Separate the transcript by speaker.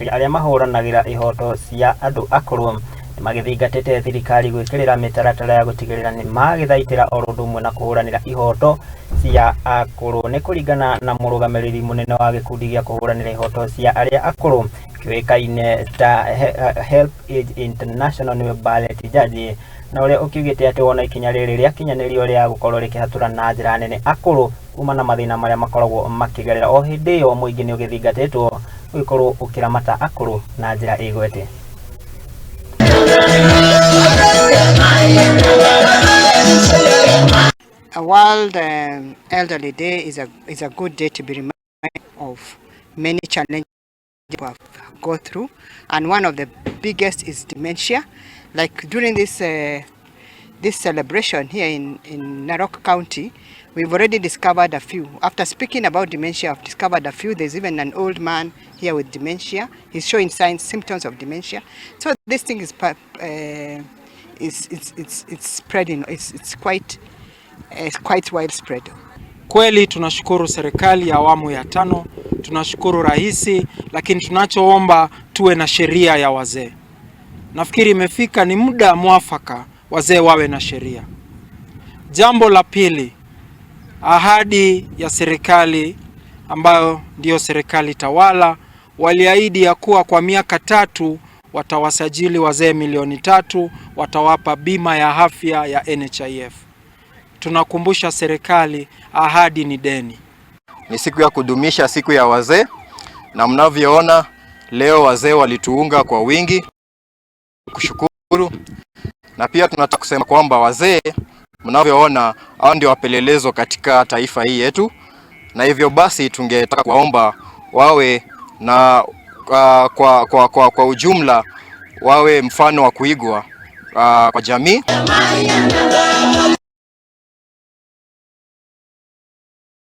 Speaker 1: aria mahuranagira ihoto cia andu akuru nimathigatite thirikari gwikirira mitaratara ya gutigirira nimathaitira orundumwe na kuhuranira ihoto cia akuru ni kuringana na amurugamiriri munene wa gikundi gia kuhuranira ihoto cia aria akuru kiwikaine ta Help Age International ni barlet jaji na uria ukiugite ati wona ikinya riri ria kinyanirio ria gukorwo rikihatura na njira nene akuru kuma na mathina maria makoragwo makigerera ohindi yo muingi ni ugithingatitwo gwikorwo ukiramata akuru na njira igwete.
Speaker 2: A World Elderly Day is a good day to be reminded of many challenges we have gone through, and one of the biggest is dementia. Like during this celebration here in Narok County, we've already discovered a few. After speaking about dementia, I've discovered a few. There's even an old man here with dementia. He's showing symptoms of dementia. So this thing is spreading. It's quite widespread.
Speaker 3: Kweli tunashukuru serikali ya awamu ya 5, tunashukuru rais, lakini tunachoomba tuwe na sheria ya wazee. Nafikiri imefika ni muda mwafaka wazee wawe na sheria. Jambo la pili, ahadi ya serikali ambayo ndio serikali tawala, waliahidi ya kuwa kwa miaka 3 watawasajili wazee milioni 3, watawapa bima ya afya ya NHIF. Tunakumbusha serikali, ahadi ni deni.
Speaker 4: Ni siku ya kudumisha siku ya wazee, na mnavyoona leo wazee walituunga kwa wingi, kushukuru. Na pia tunataka kusema kwamba wazee mnavyoona hao ndio wapelelezo katika taifa hii yetu, na hivyo basi tungetaka kuwaomba wawe na kwa ujumla wawe mfano wa kuigwa kwa jamii.